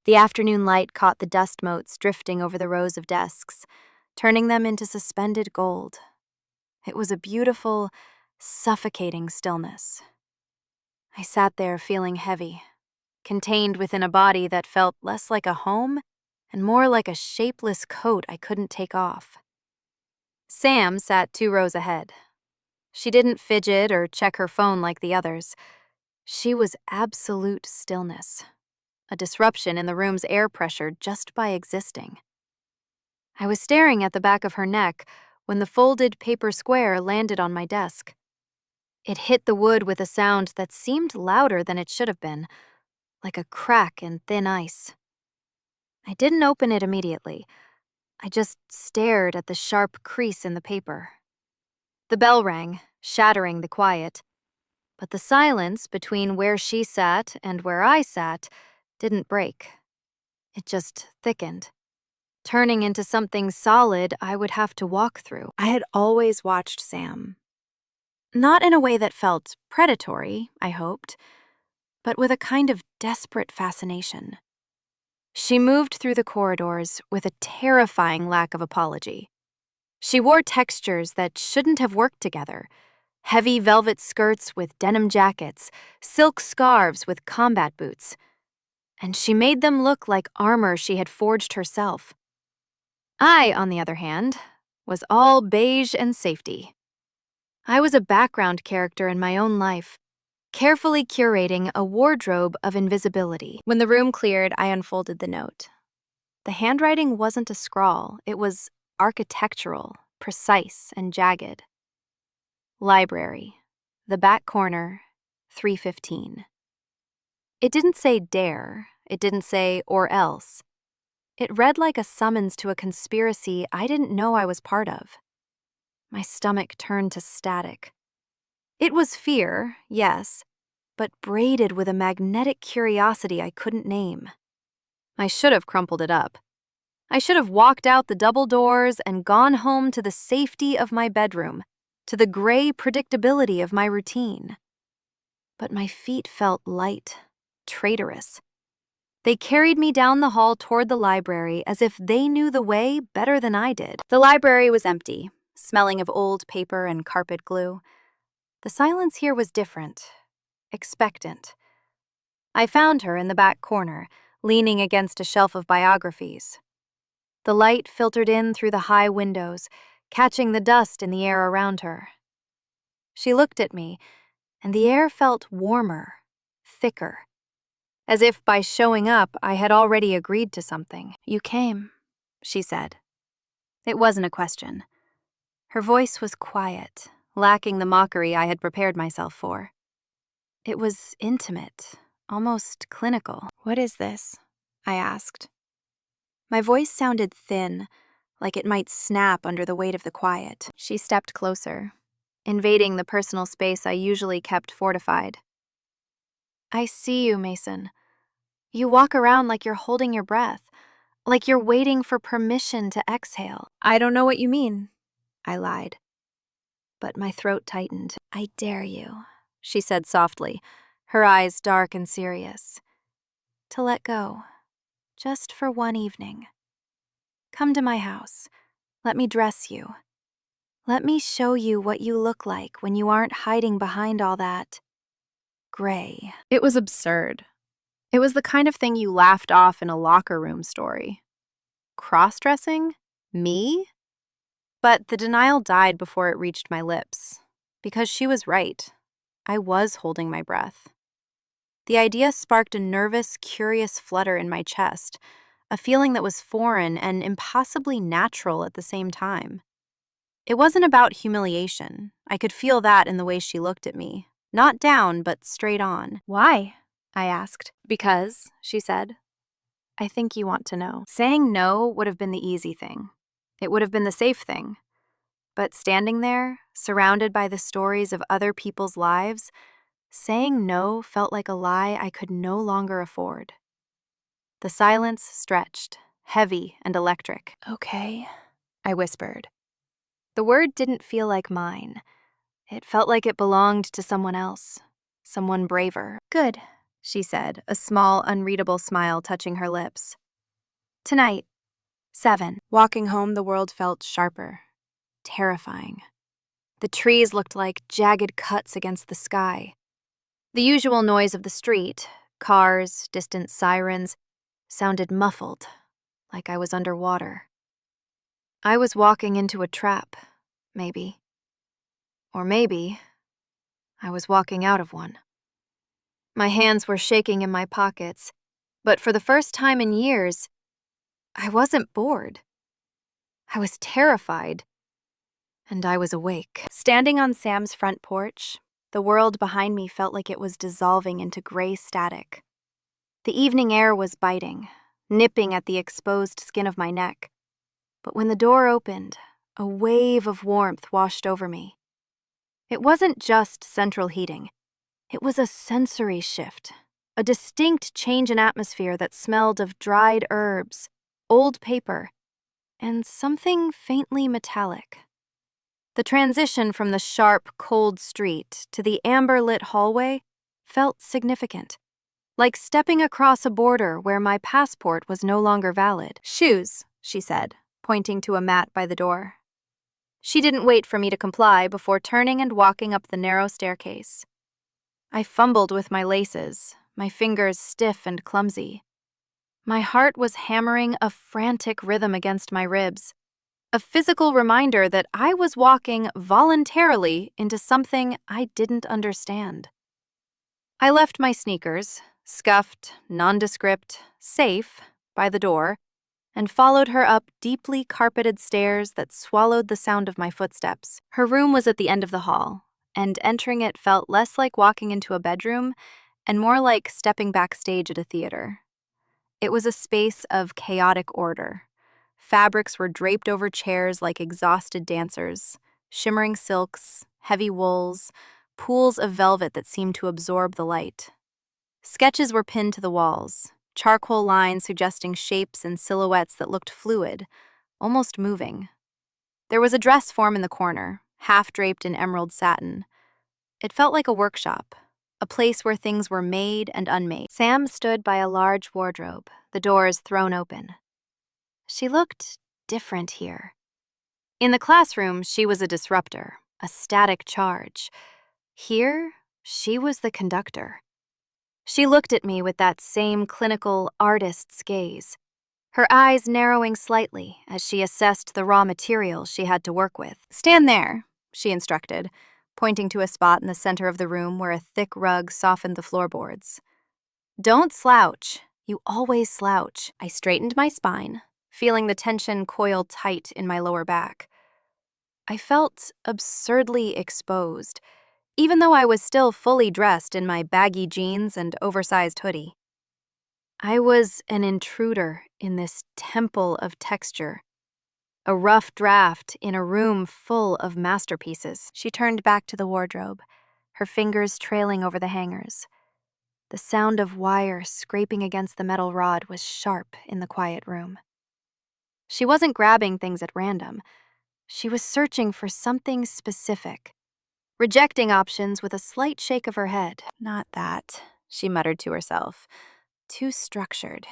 The afternoon light caught the dust motes drifting over the rows of desks, turning them into suspended gold. It was a beautiful, suffocating stillness. I sat there feeling heavy, contained within a body that felt less like a home and more like a shapeless coat I couldn't take off. Sam sat 2 rows ahead. She didn't fidget or check her phone like the others. She was absolute stillness, a disruption in the room's air pressure just by existing. I was staring at the back of her neck when the folded paper square landed on my desk. It hit the wood with a sound that seemed louder than it should have been, like a crack in thin ice. I didn't open it immediately. I just stared at the sharp crease in the paper. The bell rang, shattering the quiet, but the silence between where she sat and where I sat didn't break. It just thickened, turning into something solid I would have to walk through. I had always watched Sam. Not in a way that felt predatory, I hoped, but with a kind of desperate fascination. She moved through the corridors with a terrifying lack of apology. She wore textures that shouldn't have worked together: heavy velvet skirts with denim jackets, silk scarves with combat boots. And she made them look like armor she had forged herself. I, on the other hand, was all beige and safety. I was a background character in my own life, carefully curating a wardrobe of invisibility. When the room cleared, I unfolded the note. The handwriting wasn't a scrawl, it was architectural, precise, and jagged. Library, the back corner, 3:15. It didn't say dare, it didn't say or else. It read like a summons to a conspiracy I didn't know I was part of. My stomach turned to static. It was fear, yes, but braided with a magnetic curiosity I couldn't name. I should have crumpled it up. I should have walked out the double doors and gone home to the safety of my bedroom, to the gray predictability of my routine. But my feet felt light, traitorous. They carried me down the hall toward the library as if they knew the way better than I did. The library was empty, smelling of old paper and carpet glue. The silence here was different, expectant. I found her in the back corner, leaning against a shelf of biographies. The light filtered in through the high windows, catching the dust in the air around her. She looked at me, and the air felt warmer, thicker, as if by showing up I had already agreed to something. "You came," she said. It wasn't a question. Her voice was quiet, lacking the mockery I had prepared myself for. It was intimate, almost clinical. "What is this?" I asked. My voice sounded thin, like it might snap under the weight of the quiet. She stepped closer, invading the personal space I usually kept fortified. "I see you, Mason. You walk around like you're holding your breath, like you're waiting for permission to exhale." "I don't know what you mean," I lied. But my throat tightened. "I dare you," she said softly, her eyes dark and serious, "to let go, just for one evening. Come to my house. Let me dress you. Let me show you what you look like when you aren't hiding behind all that gray." It was absurd. It was the kind of thing you laughed off in a locker room story. Crossdressing? Me? But the denial died before it reached my lips, because she was right. I was holding my breath. The idea sparked a nervous, curious flutter in my chest, a feeling that was foreign and impossibly natural at the same time. It wasn't about humiliation. I could feel that in the way she looked at me, not down, but straight on. "Why?" I asked. "Because," she said, "I think you want to know." Saying no would have been the easy thing. It would have been the safe thing. But standing there, surrounded by the stories of other people's lives, saying no felt like a lie I could no longer afford. The silence stretched, heavy and electric. "Okay," I whispered. The word didn't feel like mine. It felt like it belonged to someone else, someone braver. "Good," she said, a small, unreadable smile touching her lips. Tonight, 7. Walking home, the world felt sharper, terrifying. The trees looked like jagged cuts against the sky. The usual noise of the street, cars, distant sirens, sounded muffled, like I was underwater. I was walking into a trap, maybe. Or maybe I was walking out of one. My hands were shaking in my pockets, but for the first time in years, I wasn't bored. I was terrified, and I was awake. Standing on Sam's front porch, the world behind me felt like it was dissolving into gray static. The evening air was biting, nipping at the exposed skin of my neck. But when the door opened, a wave of warmth washed over me. It wasn't just central heating. It was a sensory shift, a distinct change in atmosphere that smelled of dried herbs, old paper, and something faintly metallic. The transition from the sharp, cold street to the amber-lit hallway felt significant, like stepping across a border where my passport was no longer valid. Shoes, she said, pointing to a mat by the door. She didn't wait for me to comply before turning and walking up the narrow staircase. I fumbled with my laces, my fingers stiff and clumsy. My heart was hammering a frantic rhythm against my ribs, a physical reminder that I was walking voluntarily into something I didn't understand. I left my sneakers, scuffed, nondescript, safe, by the door, and followed her up deeply carpeted stairs that swallowed the sound of my footsteps. Her room was at the end of the hall, and entering it felt less like walking into a bedroom and more like stepping backstage at a theater. It was a space of chaotic order. Fabrics were draped over chairs like exhausted dancers, shimmering silks, heavy wools, pools of velvet that seemed to absorb the light. Sketches were pinned to the walls, charcoal lines suggesting shapes and silhouettes that looked fluid, almost moving. There was a dress form in the corner, half draped in emerald satin. It felt like a workshop, a place where things were made and unmade. Sam stood by a large wardrobe, the doors thrown open. She looked different here. In the classroom, she was a disruptor, a static charge. Here, she was the conductor. She looked at me with that same clinical artist's gaze, her eyes narrowing slightly as she assessed the raw materials she had to work with. "Stand there," she instructed, pointing to a spot in the center of the room where a thick rug softened the floorboards. "Don't slouch. You always slouch." I straightened my spine, feeling the tension coil tight in my lower back. I felt absurdly exposed, even though I was still fully dressed in my baggy jeans and oversized hoodie. I was an intruder in this temple of texture, a rough draft in a room full of masterpieces. She turned back to the wardrobe, her fingers trailing over the hangers. The sound of wire scraping against the metal rod was sharp in the quiet room. She wasn't grabbing things at random. She was searching for something specific, rejecting options with a slight shake of her head. "Not that," she muttered to herself. "Too structured.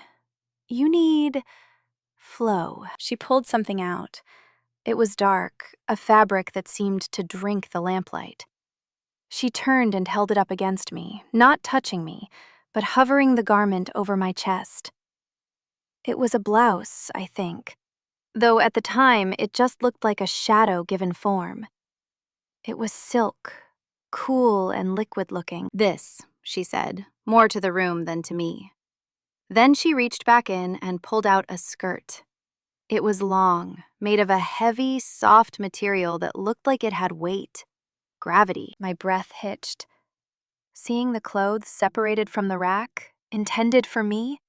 You need flow." She pulled something out. It was dark, a fabric that seemed to drink the lamplight. She turned and held it up against me, not touching me, but hovering the garment over my chest. It was a blouse, I think, though at the time it just looked like a shadow given form. It was silk, cool and liquid-looking. "This," she said, more to the room than to me. Then she reached back in and pulled out a skirt. It was long, made of a heavy, soft material that looked like it had weight, gravity. My breath hitched. Seeing the clothes separated from the rack, intended for me,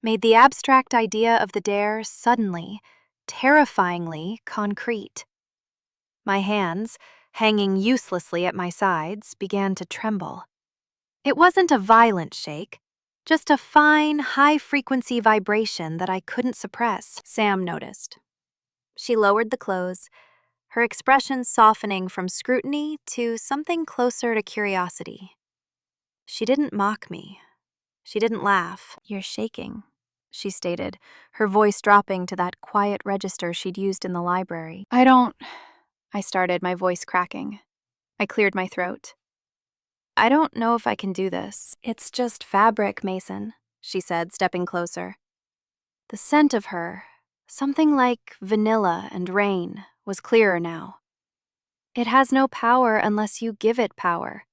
made the abstract idea of the dare suddenly, terrifyingly concrete. My hands, hanging uselessly at my sides, began to tremble. It wasn't a violent shake, just a fine, high-frequency vibration that I couldn't suppress. Sam noticed. She lowered the clothes, her expression softening from scrutiny to something closer to curiosity. She didn't mock me, She didn't laugh. "You're shaking," she stated, her voice dropping to that quiet register she'd used in the library. I started, my voice cracking. I cleared my throat. "I don't know if I can do this. It's just fabric, Mason," she said, stepping closer. The scent of her, something like vanilla and rain, was clearer now. "It has no power unless you give it power.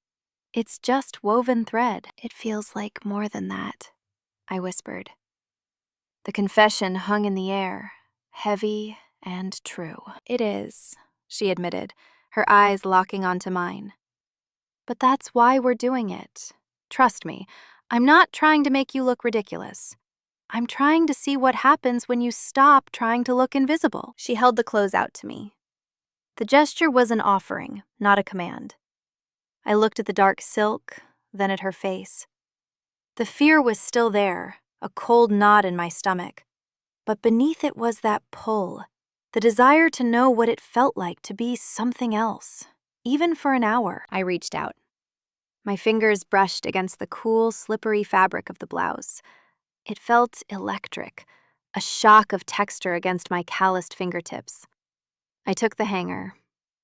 It's just woven thread." "It feels like more than that," I whispered. The confession hung in the air, heavy and true. "It is," she admitted, her eyes locking onto mine. "But that's why we're doing it. Trust me, I'm not trying to make you look ridiculous. I'm trying to see what happens when you stop trying to look invisible." She held the clothes out to me. The gesture was an offering, not a command. I looked at the dark silk, then at her face. The fear was still there, a cold knot in my stomach. But beneath it was that pull, the desire to know what it felt like to be something else, even for an hour. I reached out. My fingers brushed against the cool, slippery fabric of the blouse. It felt electric, a shock of texture against my calloused fingertips. I took the hanger.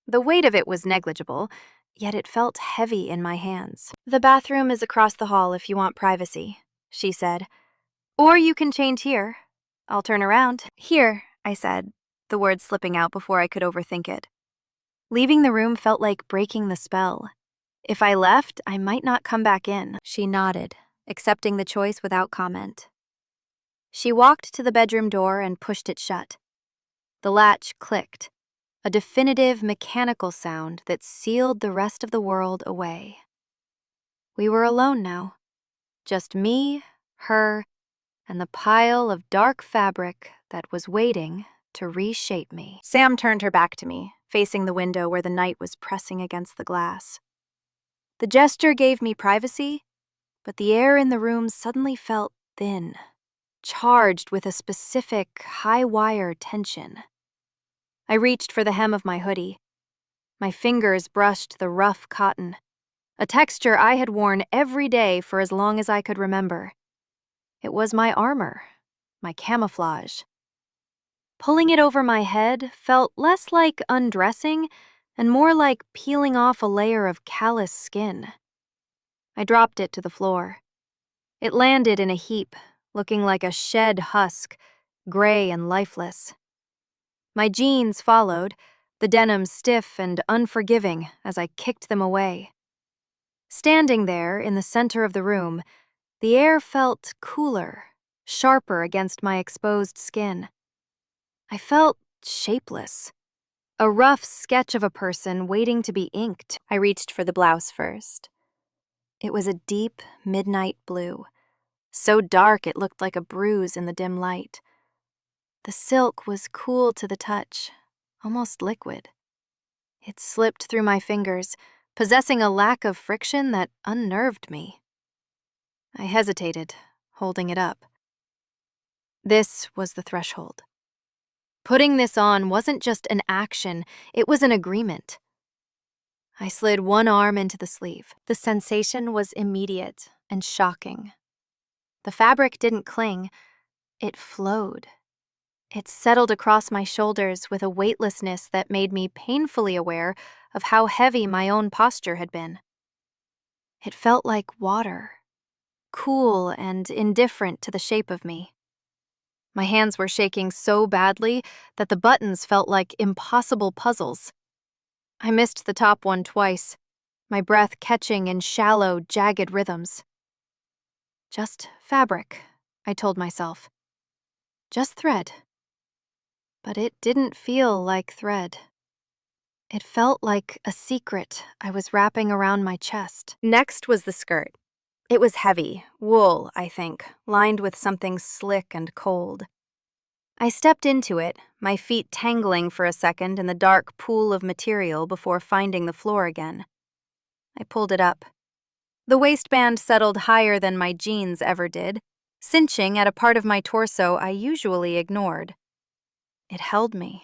The weight of it was negligible, yet it felt heavy in my hands. "The bathroom is across the hall if you want privacy," she said. "Or you can change here. I'll turn around." "Here," I said, the words slipping out before I could overthink it. Leaving the room felt like breaking the spell. If I left, I might not come back in. She nodded, accepting the choice without comment. She walked to the bedroom door and pushed it shut. The latch clicked, a definitive mechanical sound that sealed the rest of the world away. We were alone now. Just me, her, and the pile of dark fabric that was waiting to reshape me. Sam turned her back to me, facing the window where the night was pressing against the glass. The gesture gave me privacy, but the air in the room suddenly felt thin, charged with a specific high-wire tension. I reached for the hem of my hoodie. My fingers brushed the rough cotton, a texture I had worn every day for as long as I could remember. It was my armor, my camouflage. Pulling it over my head felt less like undressing and more like peeling off a layer of callous skin. I dropped it to the floor. It landed in a heap, looking like a shed husk, gray and lifeless. My jeans followed, the denim stiff and unforgiving as I kicked them away. Standing there in the center of the room, the air felt cooler, sharper against my exposed skin. I felt shapeless, a rough sketch of a person waiting to be inked. I reached for the blouse first. It was a deep, midnight blue, so dark it looked like a bruise in the dim light. The silk was cool to the touch, almost liquid. It slipped through my fingers, possessing a lack of friction that unnerved me. I hesitated, holding it up. This was the threshold. Putting this on wasn't just an action, it was an agreement. I slid one arm into the sleeve. The sensation was immediate and shocking. The fabric didn't cling, it flowed. It settled across my shoulders with a weightlessness that made me painfully aware of how heavy my own posture had been. It felt like water, cool and indifferent to the shape of me. My hands were shaking so badly that the buttons felt like impossible puzzles. I missed the top one twice, my breath catching in shallow, jagged rhythms. Just fabric, I told myself. Just thread. But it didn't feel like thread. It felt like a secret I was wrapping around my chest. Next was the skirt. It was heavy, wool, I think, lined with something slick and cold. I stepped into it, my feet tangling for a second in the dark pool of material before finding the floor again. I pulled it up. The waistband settled higher than my jeans ever did, cinching at a part of my torso I usually ignored. It held me.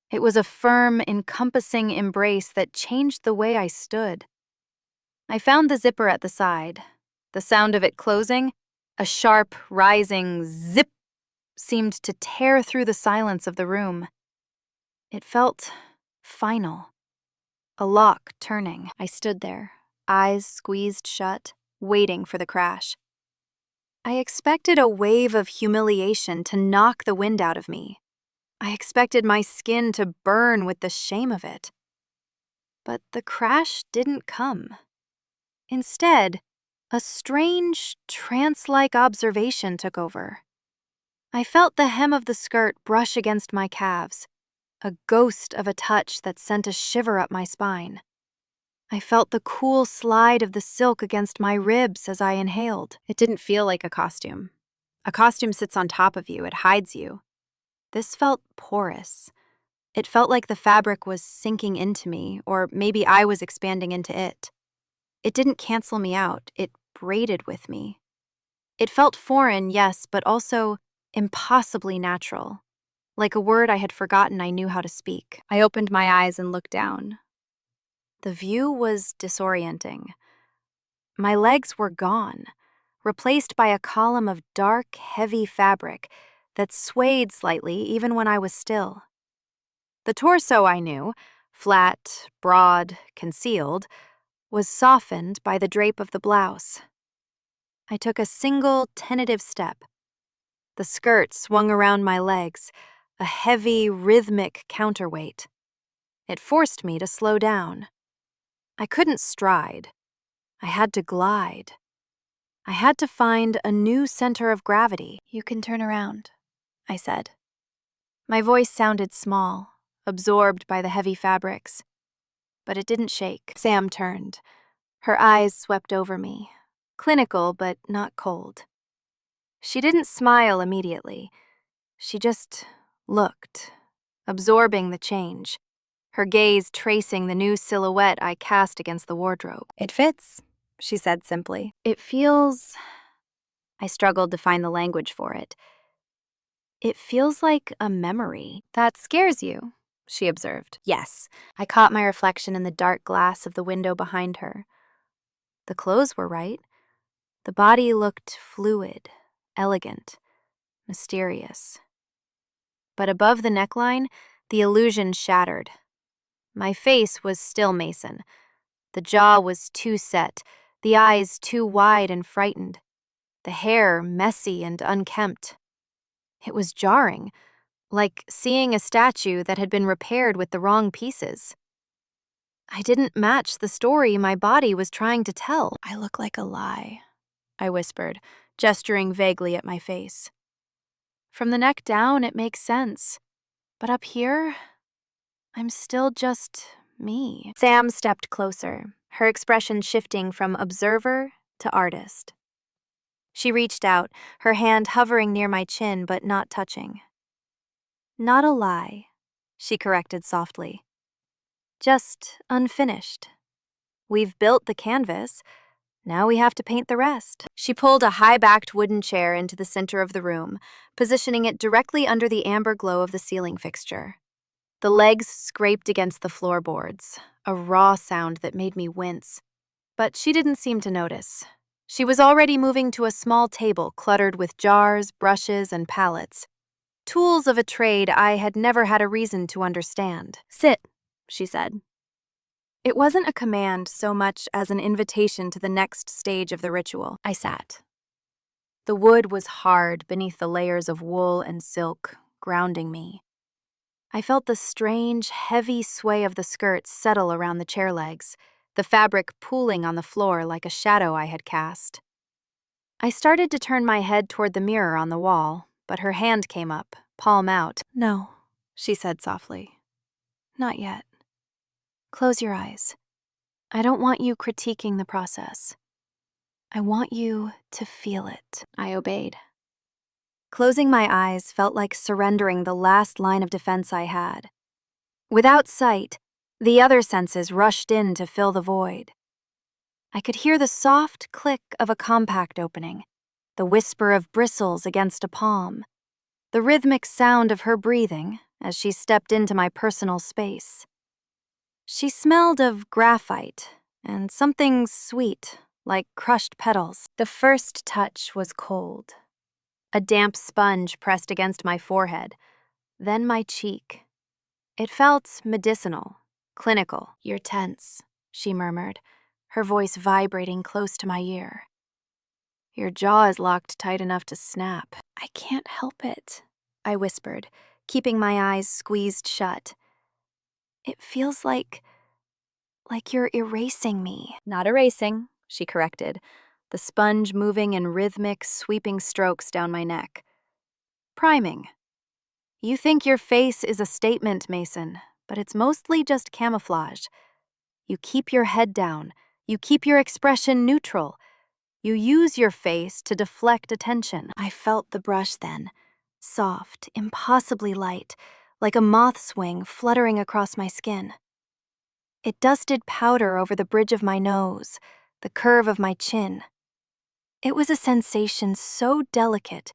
It was a firm, encompassing embrace that changed the way I stood. I found the zipper at the side. The sound of it closing A sharp, rising zip seemed to tear through the silence of the room. It felt final. A lock turning. I stood there, eyes squeezed shut, waiting for the crash. I expected a wave of humiliation to knock the wind out of me. I expected my skin to burn with the shame of it. But the crash didn't come. Instead, a strange, trance-like observation took over. I felt the hem of the skirt brush against my calves, a ghost of a touch that sent a shiver up my spine. I felt the cool slide of the silk against my ribs as I inhaled. It didn't feel like a costume. A costume sits on top of you, it hides you. This felt porous. It felt like the fabric was sinking into me, or maybe I was expanding into it. It didn't cancel me out, it braided with me. It felt foreign, yes, but also impossibly natural, like a word I had forgotten I knew how to speak. I opened my eyes and looked down. The view was disorienting. My legs were gone, replaced by a column of dark, heavy fabric that swayed slightly even when I was still. The torso I knew, flat, broad, concealed, was softened by the drape of the blouse. I took a single, tentative step. The skirt swung around my legs, a heavy, rhythmic counterweight. It forced me to slow down. I couldn't stride. I had to glide. I had to find a new center of gravity. "You can turn around," I said. My voice sounded small, absorbed by the heavy fabrics. But it didn't shake. Sam turned. Her eyes swept over me, clinical but not cold. She didn't smile immediately. She just looked, absorbing the change, her gaze tracing the new silhouette I cast against the wardrobe. "It fits," she said simply. "It feels..." I struggled to find the language for it. "It feels like a memory." "That scares you," she observed. Yes, I caught my reflection in the dark glass of the window behind her. The clothes were right. The body looked fluid, elegant, mysterious. But above the neckline, the illusion shattered. My face was still Mason. The jaw was too set, the eyes too wide and frightened, the hair messy and unkempt. It was jarring, like seeing a statue that had been repaired with the wrong pieces. I didn't match the story my body was trying to tell. "I look like a lie," I whispered, gesturing vaguely at my face. "From the neck down, it makes sense. But up here, I'm still just me." Sam stepped closer, her expression shifting from observer to artist. She reached out, her hand hovering near my chin but not touching. "Not a lie," she corrected softly. "Just unfinished. We've built the canvas. Now we have to paint the rest." She pulled a high-backed wooden chair into the center of the room, positioning it directly under the amber glow of the ceiling fixture. The legs scraped against the floorboards, a raw sound that made me wince. But she didn't seem to notice. She was already moving to a small table cluttered with jars, brushes, and palettes. Tools of a trade I had never had a reason to understand. "Sit," she said. It wasn't a command so much as an invitation to the next stage of the ritual. I sat. The wood was hard beneath the layers of wool and silk, grounding me. I felt the strange, heavy sway of the skirt settle around the chair legs, the fabric pooling on the floor like a shadow I had cast. I started to turn my head toward the mirror on the wall, but her hand came up, palm out. "No," she said softly. "Not yet. Close your eyes. I don't want you critiquing the process. I want you to feel it." I obeyed. Closing my eyes felt like surrendering the last line of defense I had. Without sight, the other senses rushed in to fill the void. I could hear the soft click of a compact opening, the whisper of bristles against a palm, the rhythmic sound of her breathing as she stepped into my personal space. She smelled of graphite and something sweet, like crushed petals. The first touch was cold. A damp sponge pressed against my forehead, then my cheek. It felt medicinal, clinical. "You're tense," she murmured, her voice vibrating close to my ear. "Your jaw is locked tight enough to snap." "I can't help it," I whispered, keeping my eyes squeezed shut. "It feels like you're erasing me." "Not erasing," she corrected, the sponge moving in rhythmic, sweeping strokes down my neck. "Priming. You think your face is a statement, Mason, but it's mostly just camouflage. You keep your head down. You keep your expression neutral. You use your face to deflect attention." I felt the brush then, soft, impossibly light, like a moth's wing fluttering across my skin. It dusted powder over the bridge of my nose, the curve of my chin. It was a sensation so delicate,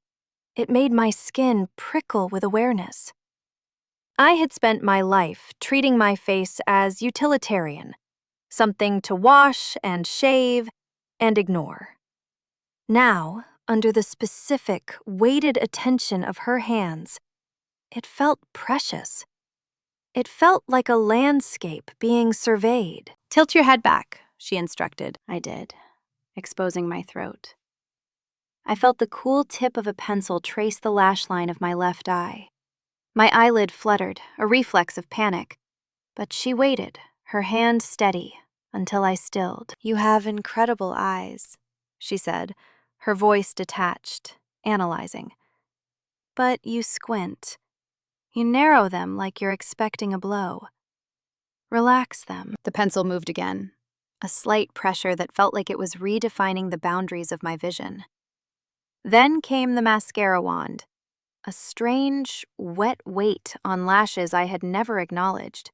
it made my skin prickle with awareness. I had spent my life treating my face as utilitarian, something to wash and shave and ignore. Now, under the specific, weighted attention of her hands, it felt precious. It felt like a landscape being surveyed. "Tilt your head back," she instructed. I did, exposing my throat. I felt the cool tip of a pencil trace the lash line of my left eye. My eyelid fluttered, a reflex of panic, but she waited, her hand steady, until I stilled. "You have incredible eyes," she said, her voice detached, analyzing. "But you squint. You narrow them like you're expecting a blow. Relax them." The pencil moved again, a slight pressure that felt like it was redefining the boundaries of my vision. Then came the mascara wand, a strange, wet weight on lashes I had never acknowledged.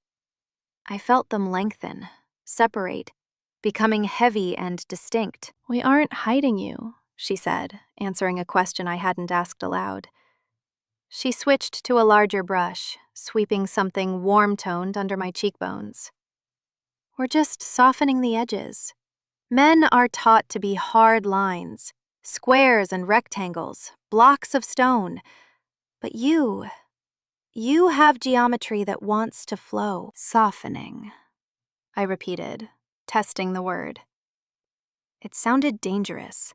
I felt them lengthen, separate, becoming heavy and distinct. "We aren't hiding you," she said, answering a question I hadn't asked aloud. She switched to a larger brush, sweeping something warm-toned under my cheekbones. "We're just softening the edges. Men are taught to be hard lines, squares and rectangles, blocks of stone. But you have geometry that wants to flow." "Softening," I repeated, testing the word. It sounded dangerous.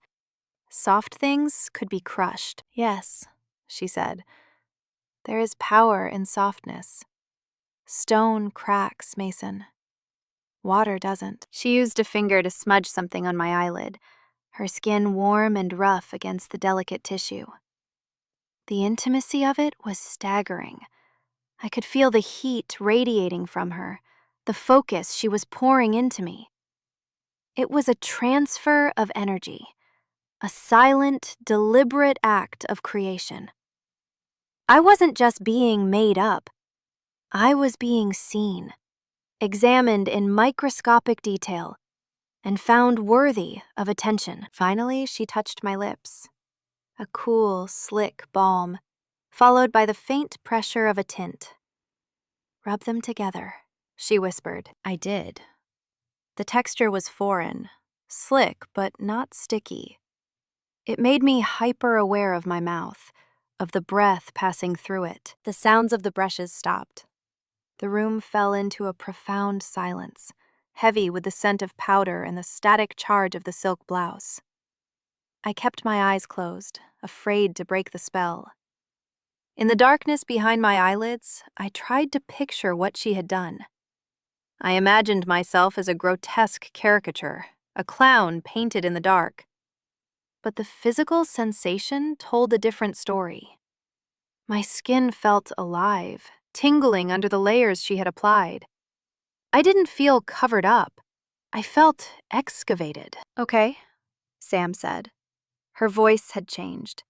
Soft things could be crushed. "Yes," she said. "There is power in softness. Stone cracks, Mason. Water doesn't." She used a finger to smudge something on my eyelid, her skin warm and rough against the delicate tissue. The intimacy of it was staggering. I could feel the heat radiating from her, the focus she was pouring into me. It was a transfer of energy, a silent, deliberate act of creation. I wasn't just being made up. I was being seen, examined in microscopic detail, and found worthy of attention. Finally, she touched my lips. A cool, slick balm, followed by the faint pressure of a tint. "Rub them together," she whispered. I did. The texture was foreign, slick but not sticky. It made me hyper-aware of my mouth, of the breath passing through it. The sounds of the brushes stopped. The room fell into a profound silence, heavy with the scent of powder and the static charge of the silk blouse. I kept my eyes closed, afraid to break the spell. In the darkness behind my eyelids, I tried to picture what she had done. I imagined myself as a grotesque caricature, a clown painted in the dark. But the physical sensation told a different story. My skin felt alive, tingling under the layers she had applied. I didn't feel covered up. I felt excavated. "Okay," Sam said. Her voice had changed.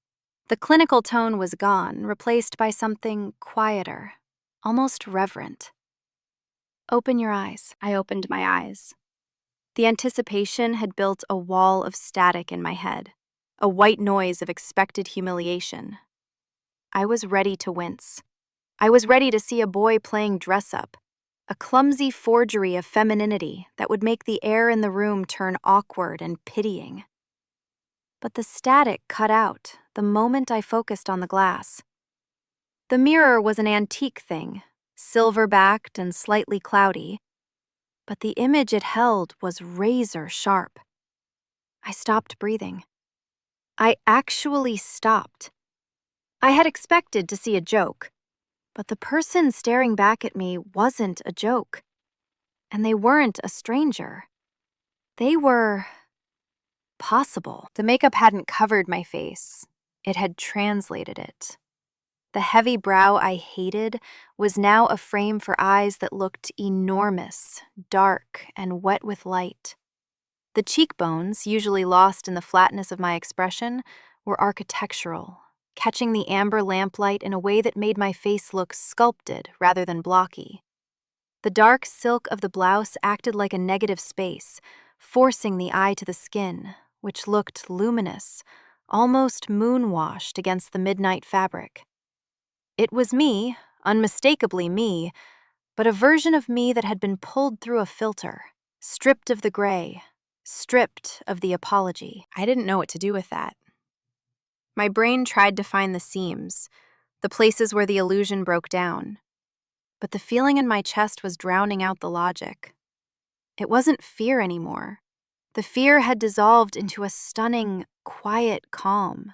The clinical tone was gone, replaced by something quieter, almost reverent. "Open your eyes." I opened my eyes. The anticipation had built a wall of static in my head, a white noise of expected humiliation. I was ready to wince. I was ready to see a boy playing dress-up, a clumsy forgery of femininity that would make the air in the room turn awkward and pitying. But the static cut out the moment I focused on the glass. The mirror was an antique thing, silver-backed and slightly cloudy, but the image it held was razor sharp. I stopped breathing. I actually stopped. I had expected to see a joke, but the person staring back at me wasn't a joke. And they weren't a stranger. They were possible. The makeup hadn't covered my face. It had translated it. The heavy brow I hated was now a frame for eyes that looked enormous, dark, and wet with light. The cheekbones, usually lost in the flatness of my expression, were architectural, catching the amber lamplight in a way that made my face look sculpted rather than blocky. The dark silk of the blouse acted like a negative space, forcing the eye to the skin, which looked luminous, almost moon-washed against the midnight fabric. It was me, unmistakably me, but a version of me that had been pulled through a filter, stripped of the gray, stripped of the apology. I didn't know what to do with that. My brain tried to find the seams, the places where the illusion broke down, but the feeling in my chest was drowning out the logic. It wasn't fear anymore. The fear had dissolved into a stunning, quiet calm.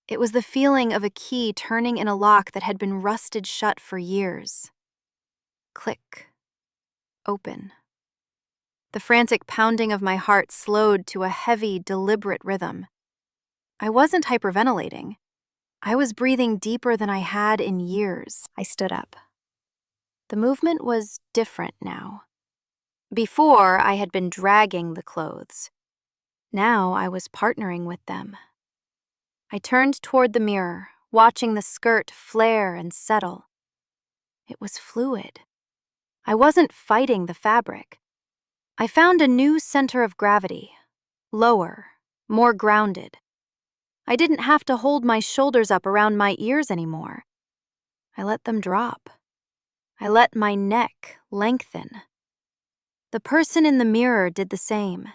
It was the feeling of a key turning in a lock that had been rusted shut for years. Click. Open. The frantic pounding of my heart slowed to a heavy, deliberate rhythm. I wasn't hyperventilating. I was breathing deeper than I had in years. I stood up. The movement was different now. Before, I had been dragging the clothes. Now I was partnering with them. I turned toward the mirror, watching the skirt flare and settle. It was fluid. I wasn't fighting the fabric. I found a new center of gravity, lower, more grounded. I didn't have to hold my shoulders up around my ears anymore. I let them drop. I let my neck lengthen. The person in the mirror did the same.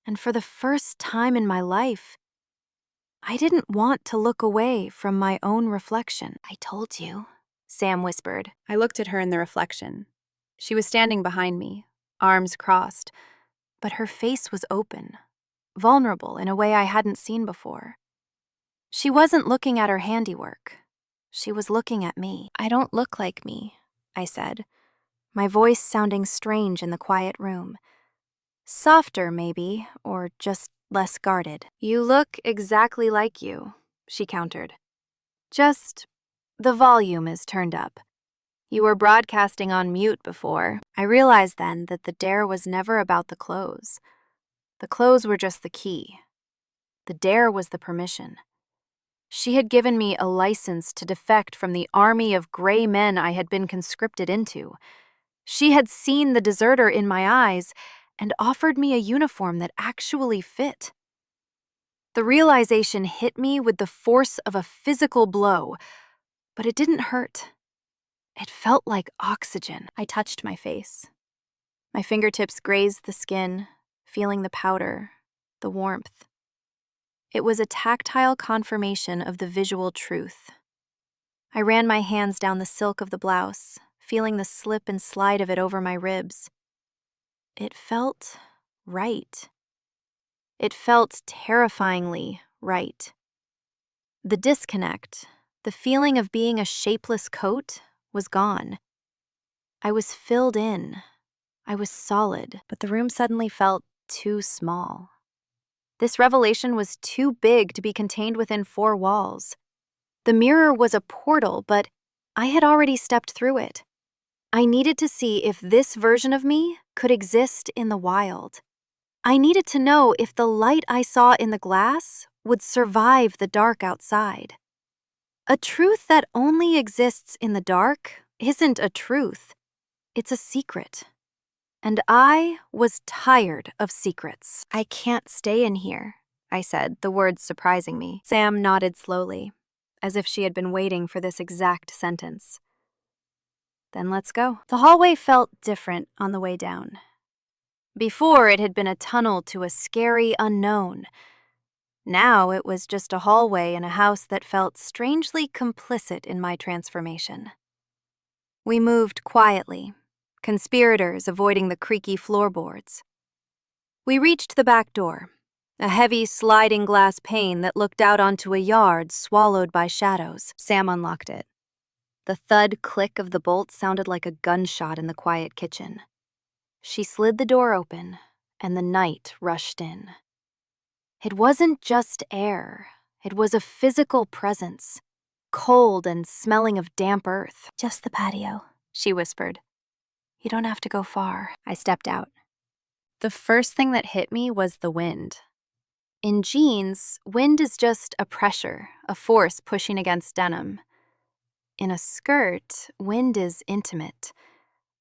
And for the first time in my life, I didn't want to look away from my own reflection. "I told you," Sam whispered. I looked at her in the reflection. She was standing behind me, arms crossed, but her face was open, vulnerable in a way I hadn't seen before. She wasn't looking at her handiwork. She was looking at me. "I don't look like me," I said, my voice sounding strange in the quiet room. Softer, maybe, or just less guarded. "You look exactly like you," she countered. "Just the volume is turned up. You were broadcasting on mute before." I realized then that the dare was never about the clothes. The clothes were just the key. The dare was the permission. She had given me a license to defect from the army of gray men I had been conscripted into. She had seen the deserter in my eyes and offered me a uniform that actually fit. The realization hit me with the force of a physical blow, but it didn't hurt. It felt like oxygen. I touched my face. My fingertips grazed the skin, feeling the powder, the warmth. It was a tactile confirmation of the visual truth. I ran my hands down the silk of the blouse, feeling the slip and slide of it over my ribs. It felt right. It felt terrifyingly right. The disconnect, the feeling of being a shapeless coat, was gone. I was filled in. I was solid, but the room suddenly felt too small. This revelation was too big to be contained within four walls. The mirror was a portal, but I had already stepped through it. I needed to see if this version of me could exist in the wild. I needed to know if the light I saw in the glass would survive the dark outside. A truth that only exists in the dark isn't a truth. It's a secret. And I was tired of secrets. "I can't stay in here," I said, the words surprising me. Sam nodded slowly, as if she had been waiting for this exact sentence. Then let's go. The hallway felt different on the way down. Before, it had been a tunnel to a scary unknown. Now it was just a hallway in a house that felt strangely complicit in my transformation. We moved quietly, conspirators avoiding the creaky floorboards. We reached the back door, a heavy sliding glass pane that looked out onto a yard swallowed by shadows. Sam unlocked it. The thud click of the bolt sounded like a gunshot in the quiet kitchen. She slid the door open, and the night rushed in. It wasn't just air. It was a physical presence, cold and smelling of damp earth. "Just the patio," she whispered. "You don't have to go far." I stepped out. The first thing that hit me was the wind. In jeans, wind is just a pressure, a force pushing against denim. In a skirt, wind is intimate.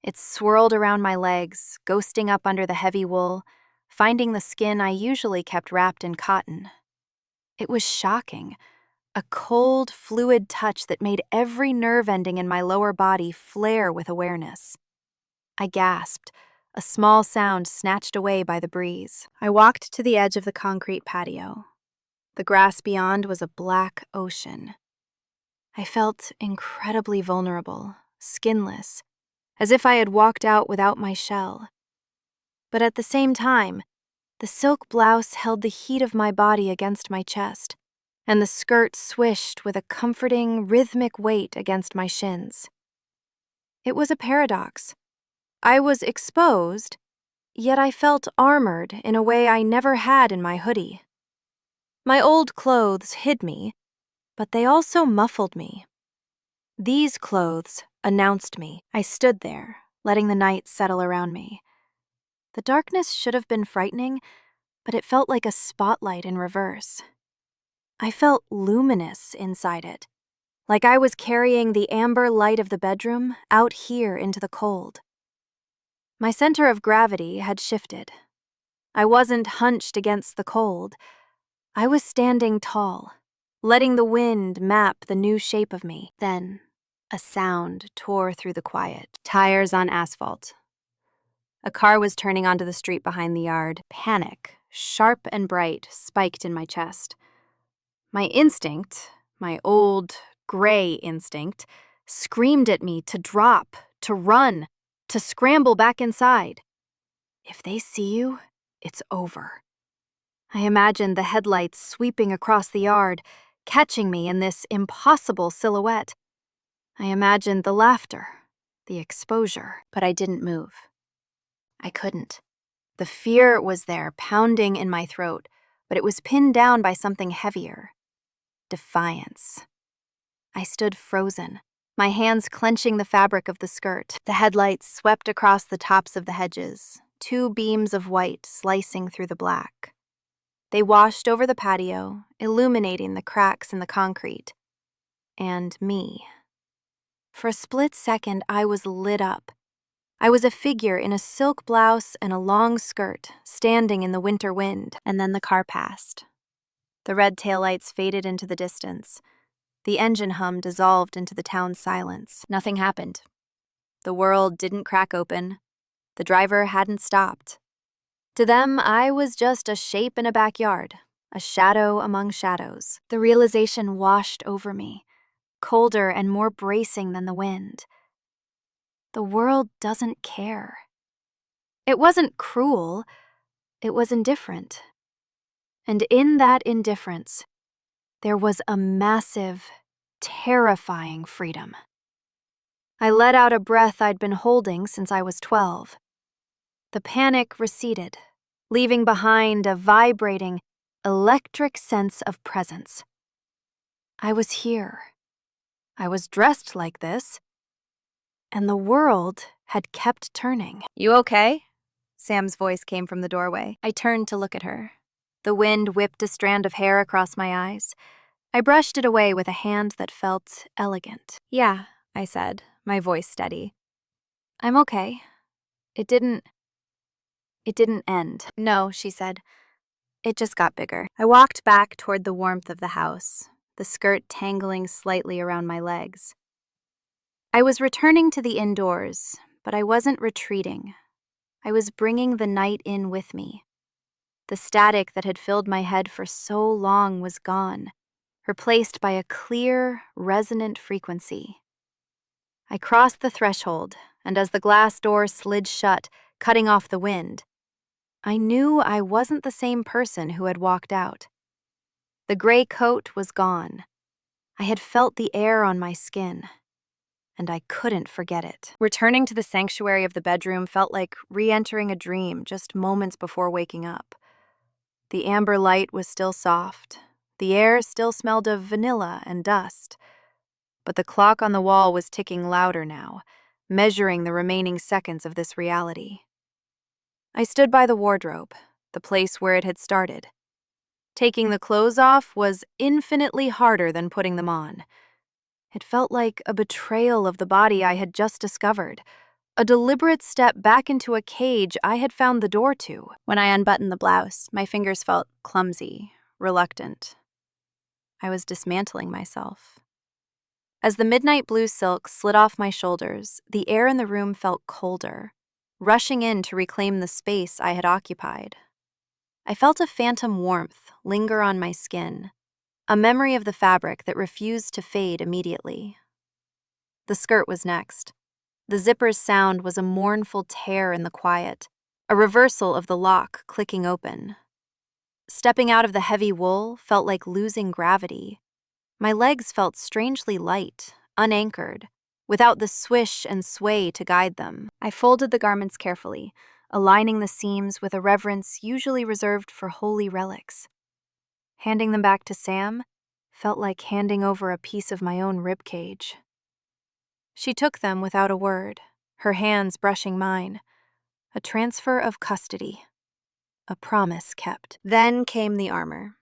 It swirled around my legs, ghosting up under the heavy wool, finding the skin I usually kept wrapped in cotton. It was shocking, a cold, fluid touch that made every nerve ending in my lower body flare with awareness. I gasped, a small sound snatched away by the breeze. I walked to the edge of the concrete patio. The grass beyond was a black ocean. I felt incredibly vulnerable, skinless, as if I had walked out without my shell. But at the same time, the silk blouse held the heat of my body against my chest, and the skirt swished with a comforting, rhythmic weight against my shins. It was a paradox. I was exposed, yet I felt armored in a way I never had in my hoodie. My old clothes hid me, but they also muffled me. These clothes announced me. I stood there, letting the night settle around me. The darkness should have been frightening, but it felt like a spotlight in reverse. I felt luminous inside it, like I was carrying the amber light of the bedroom out here into the cold. My center of gravity had shifted. I wasn't hunched against the cold. I was standing tall, letting the wind map the new shape of me. Then, a sound tore through the quiet. Tires on asphalt. A car was turning onto the street behind the yard. Panic, sharp and bright, spiked in my chest. My instinct, my old, gray instinct, screamed at me to drop, to run, to scramble back inside. If they see you, it's over. I imagined the headlights sweeping across the yard, catching me in this impossible silhouette. I imagined the laughter, the exposure, but I didn't move. I couldn't. The fear was there, pounding in my throat, but it was pinned down by something heavier. Defiance. I stood frozen, my hands clenching the fabric of the skirt. The headlights swept across the tops of the hedges, two beams of white slicing through the black. They washed over the patio, illuminating the cracks in the concrete. And me. For a split second, I was lit up. I was a figure in a silk blouse and a long skirt, standing in the winter wind. And then the car passed. The red taillights faded into the distance. The engine hum dissolved into the town's silence. Nothing happened. The world didn't crack open. The driver hadn't stopped. To them, I was just a shape in a backyard, a shadow among shadows. The realization washed over me, colder and more bracing than the wind. The world doesn't care. It wasn't cruel, it was indifferent. And in that indifference, there was a massive, terrifying freedom. I let out a breath I'd been holding since I was 12. The panic receded, leaving behind a vibrating, electric sense of presence. I was here. I was dressed like this. And the world had kept turning. "You okay?" Sam's voice came from the doorway. I turned to look at her. The wind whipped a strand of hair across my eyes. I brushed it away with a hand that felt elegant. "Yeah," I said, my voice steady. "I'm okay. It didn't end." "No," she said. "It just got bigger." I walked back toward the warmth of the house, the skirt tangling slightly around my legs. I was returning to the indoors, but I wasn't retreating. I was bringing the night in with me. The static that had filled my head for so long was gone, replaced by a clear, resonant frequency. I crossed the threshold, and as the glass door slid shut, cutting off the wind, I knew I wasn't the same person who had walked out. The gray coat was gone. I had felt the air on my skin, and I couldn't forget it. Returning to the sanctuary of the bedroom felt like re-entering a dream just moments before waking up. The amber light was still soft. The air still smelled of vanilla and dust. But the clock on the wall was ticking louder now, measuring the remaining seconds of this reality. I stood by the wardrobe, the place where it had started. Taking the clothes off was infinitely harder than putting them on. It felt like a betrayal of the body I had just discovered, a deliberate step back into a cage I had found the door to. When I unbuttoned the blouse, my fingers felt clumsy, reluctant. I was dismantling myself. As the midnight blue silk slid off my shoulders, the air in the room felt colder, rushing in to reclaim the space I had occupied. I felt a phantom warmth linger on my skin, a memory of the fabric that refused to fade immediately. The skirt was next. The zipper's sound was a mournful tear in the quiet, a reversal of the lock clicking open. Stepping out of the heavy wool felt like losing gravity. My legs felt strangely light, unanchored, without the swish and sway to guide them. I folded the garments carefully, aligning the seams with a reverence usually reserved for holy relics. Handing them back to Sam felt like handing over a piece of my own ribcage. She took them without a word, her hands brushing mine. A transfer of custody. A promise kept. Then came the armor.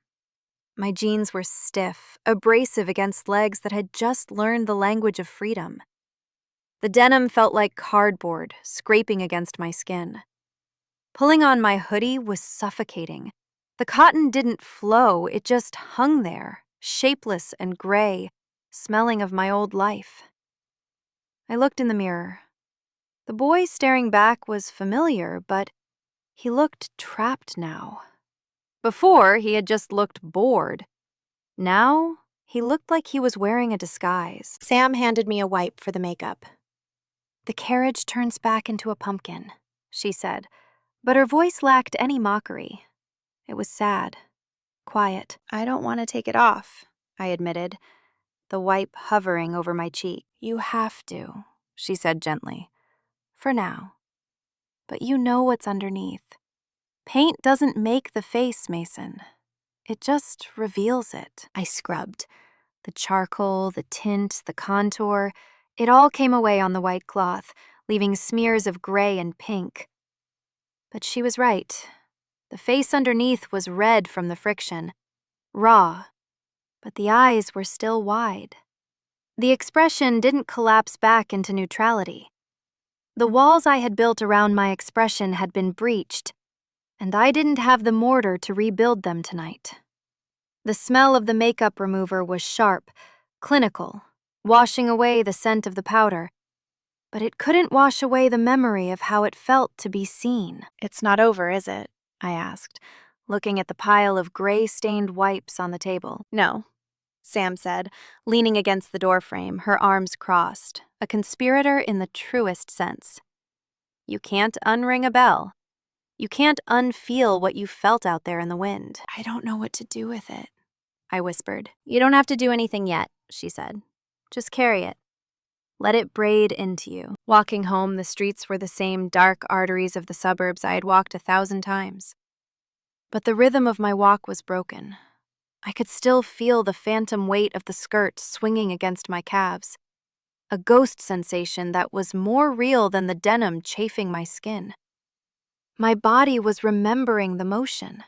My jeans were stiff, abrasive against legs that had just learned the language of freedom. The denim felt like cardboard, scraping against my skin. Pulling on my hoodie was suffocating. The cotton didn't flow, it just hung there, shapeless and gray, smelling of my old life. I looked in the mirror. The boy staring back was familiar, but he looked trapped now. Before, he had just looked bored. Now, he looked like he was wearing a disguise. Sam handed me a wipe for the makeup. "The carriage turns back into a pumpkin," she said, but her voice lacked any mockery. It was sad, quiet. "I don't want to take it off," I admitted, the wipe hovering over my cheek. "You have to," she said gently. "For now. But you know what's underneath. Paint doesn't make the face, Mason. It just reveals it." I scrubbed. The charcoal, the tint, the contour, it all came away on the white cloth, leaving smears of gray and pink. But she was right. The face underneath was red from the friction, raw, but the eyes were still wide. The expression didn't collapse back into neutrality. The walls I had built around my expression had been breached, and I didn't have the mortar to rebuild them tonight. The smell of the makeup remover was sharp, clinical, washing away the scent of the powder, but it couldn't wash away the memory of how it felt to be seen. "It's not over, is it?" I asked, looking at the pile of gray-stained wipes on the table. "No," Sam said, leaning against the doorframe, her arms crossed, a conspirator in the truest sense. "You can't unring a bell. You can't unfeel what you felt out there in the wind." "I don't know what to do with it," I whispered. "You don't have to do anything yet," she said. "Just carry it. Let it braid into you." Walking home, the streets were the same dark arteries of the suburbs I had walked 1,000 times. But the rhythm of my walk was broken. I could still feel the phantom weight of the skirt swinging against my calves, a ghost sensation that was more real than the denim chafing my skin. My body was remembering the motion,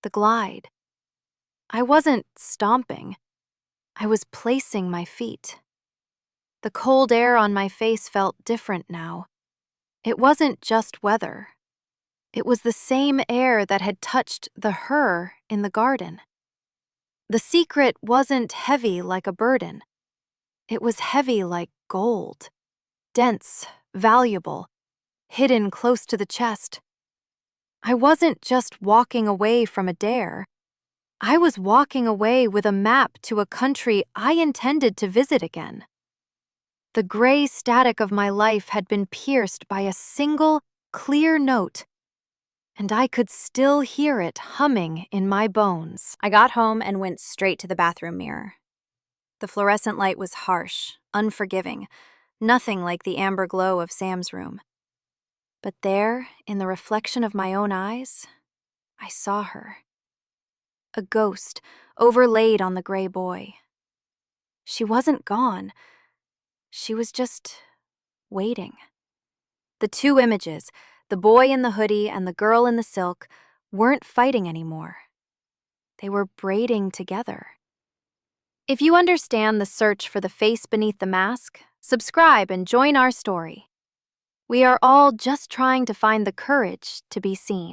the glide. I wasn't stomping. I was placing my feet. The cold air on my face felt different now. It wasn't just weather. It was the same air that had touched the her in the garden. The secret wasn't heavy like a burden. It was heavy like gold. dense, valuable, hidden close to the chest. I wasn't just walking away from a dare. I was walking away with a map to a country I intended to visit again. The gray static of my life had been pierced by a single, clear note, and I could still hear it humming in my bones. I got home and went straight to the bathroom mirror. The fluorescent light was harsh, unforgiving, nothing like the amber glow of Sam's room. But there, in the reflection of my own eyes, I saw her. A ghost, overlaid on the gray boy. She wasn't gone. She was just waiting. The two images, the boy in the hoodie and the girl in the silk, weren't fighting anymore. They were braiding together. If you understand the search for the face beneath the mask, subscribe and join our story. We are all just trying to find the courage to be seen.